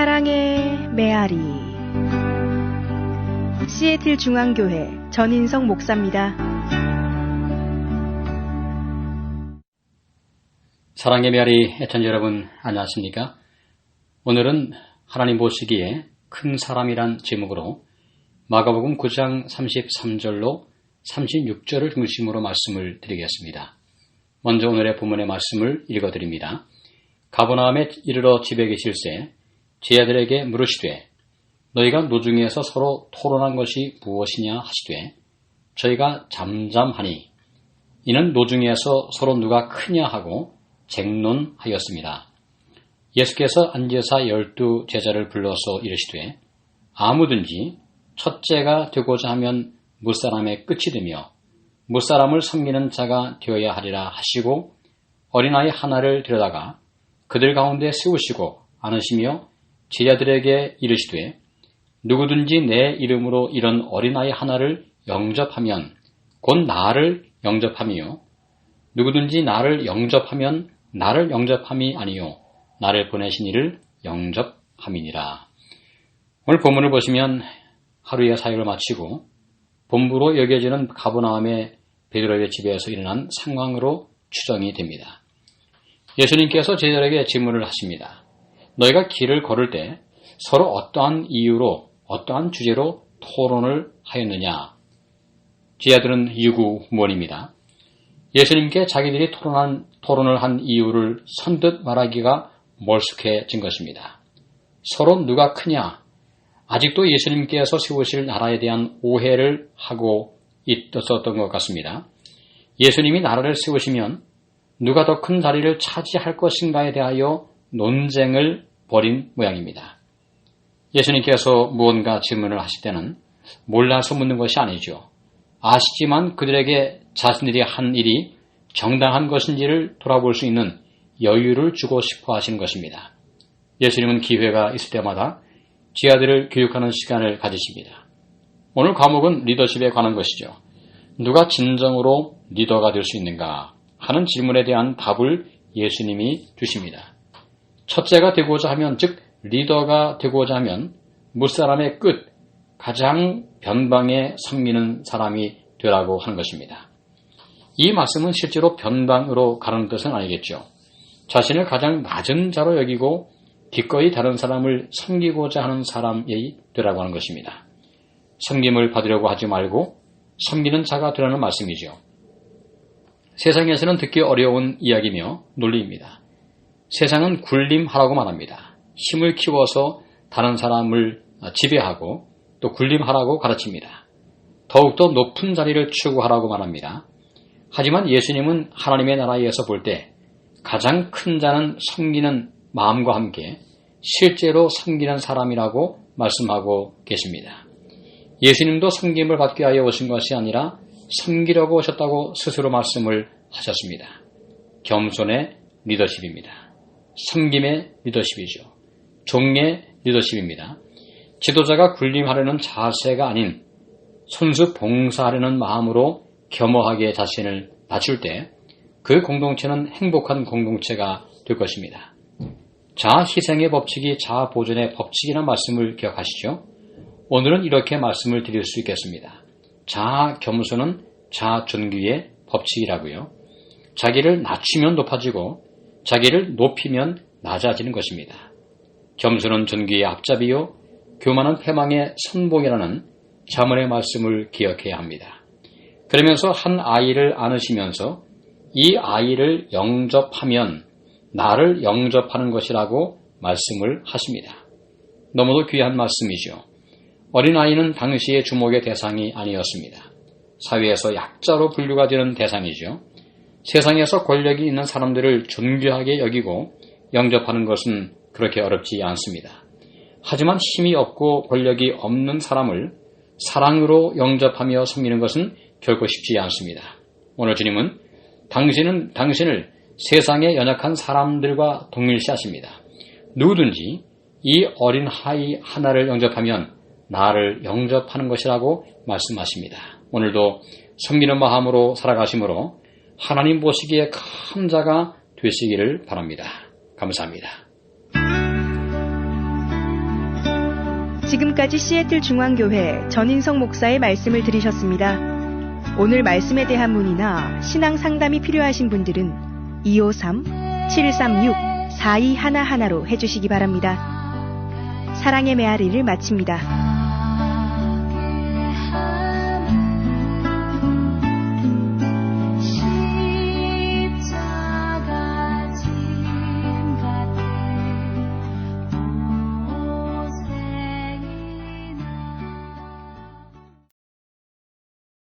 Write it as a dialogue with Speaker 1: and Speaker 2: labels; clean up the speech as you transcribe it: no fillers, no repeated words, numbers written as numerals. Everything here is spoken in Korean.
Speaker 1: 사랑의 메아리. 시애틀 중앙교회 전인성 목사입니다.
Speaker 2: 사랑의 메아리 애청자 여러분 안녕하십니까? 오늘은 하나님 보시기에 큰 사람이란 제목으로 마가복음 9장 33절로 36절을 중심으로 말씀을 드리겠습니다. 먼저 오늘의 본문의 말씀을 읽어드립니다. 가버나움에 이르러 집에 계실새 제자들에게 물으시되 너희가 노중에서 서로 토론한 것이 무엇이냐 하시되 저희가 잠잠하니 이는 노중에서 서로 누가 크냐 하고 쟁론하였습니다. 예수께서 앉으사 12 제자를 불러서 이르시되 아무든지 첫째가 되고자 하면 무사람의 끝이 되며 무사람을 섬기는 자가 되어야 하리라 하시고 어린아이 하나를 데려다가 그들 가운데 세우시고 안으시며 제자들에게 이르시되 누구든지 내 이름으로 이런 어린아이 하나를 영접하면 곧 나를 영접함이요 누구든지 나를 영접하면 나를 영접함이 아니요 나를 보내신 이를 영접함이니라. 오늘 본문을 보시면 하루의 사역을 마치고 본부로 여겨지는 가버나움의 베드로의 집에서 일어난 상황으로 추정이 됩니다. 예수님께서 제자들에게 질문을 하십니다. 너희가 길을 걸을 때 서로 어떠한 이유로 어떠한 주제로 토론을 하였느냐? 제자들은 유구무원입니다. 예수님께 자기들이 토론을 한 이유를 선뜻 말하기가 멀쑥해진 것입니다. 서로 누가 크냐? 아직도 예수님께서 세우실 나라에 대한 오해를 하고 있었던 것 같습니다. 예수님이 나라를 세우시면 누가 더 큰 자리를 차지할 것인가에 대하여 논쟁을 벌인 모양입니다. 예수님께서 무언가 질문을 하실 때는 몰라서 묻는 것이 아니죠. 아시지만 그들에게 자신들이 한 일이 정당한 것인지를 돌아볼 수 있는 여유를 주고 싶어 하시는 것입니다. 예수님은 기회가 있을 때마다 제자들을 교육하는 시간을 가지십니다. 오늘 과목은 리더십에 관한 것이죠. 누가 진정으로 리더가 될 수 있는가 하는 질문에 대한 답을 예수님이 주십니다. 첫째가 되고자 하면, 즉 리더가 되고자 하면 무사람의 끝, 가장 변방에 섬기는 사람이 되라고 하는 것입니다. 이 말씀은 실제로 변방으로 가는 뜻은 아니겠죠. 자신을 가장 낮은 자로 여기고 기꺼이 다른 사람을 섬기고자 하는 사람이 되라고 하는 것입니다. 섬김을 받으려고 하지 말고 섬기는 자가 되라는 말씀이죠. 세상에서는 듣기 어려운 이야기며 논리입니다. 세상은 군림하라고 말합니다. 힘을 키워서 다른 사람을 지배하고 또 군림하라고 가르칩니다. 더욱더 높은 자리를 추구하라고 말합니다. 하지만 예수님은 하나님의 나라에서 볼 때 가장 큰 자는 섬기는 마음과 함께 실제로 섬기는 사람이라고 말씀하고 계십니다. 예수님도 섬김을 받기 위하여 오신 것이 아니라 섬기려고 오셨다고 스스로 말씀을 하셨습니다. 겸손의 리더십입니다. 섬김의 리더십이죠. 종의 리더십입니다. 지도자가 군림하려는 자세가 아닌 손수 봉사하려는 마음으로 겸허하게 자신을 낮출 때 그 공동체는 행복한 공동체가 될 것입니다. 자아 희생의 법칙이 자아 보존의 법칙이라는 말씀을 기억하시죠? 오늘은 이렇게 말씀을 드릴 수 있겠습니다. 자아 겸손은 자아 존귀의 법칙이라고요. 자기를 낮추면 높아지고 자기를 높이면 낮아지는 것입니다. 겸손은 존귀의 앞잡이요 교만은 패망의 선봉이라는 자문의 말씀을 기억해야 합니다. 그러면서 한 아이를 안으시면서 이 아이를 영접하면 나를 영접하는 것이라고 말씀을 하십니다. 너무도 귀한 말씀이죠. 어린아이는 당시의 주목의 대상이 아니었습니다. 사회에서 약자로 분류가 되는 대상이죠. 세상에서 권력이 있는 사람들을 존귀하게 여기고 영접하는 것은 그렇게 어렵지 않습니다. 하지만 힘이 없고 권력이 없는 사람을 사랑으로 영접하며 섬기는 것은 결코 쉽지 않습니다. 오늘 주님은 당신을 세상의 연약한 사람들과 동일시하십니다. 누구든지 이 어린 아이 하나를 영접하면 나를 영접하는 것이라고 말씀하십니다. 오늘도 섬기는 마음으로 살아가심으로 하나님 보시기에 큰 자가 되시기를 바랍니다. 감사합니다.
Speaker 1: 지금까지 시애틀 중앙교회 전인성 목사의 말씀을 들으셨습니다. 오늘 말씀에 대한 문의나 신앙 상담이 필요하신 분들은 253-736-4211로 해주시기 바랍니다. 사랑의 메아리를 마칩니다.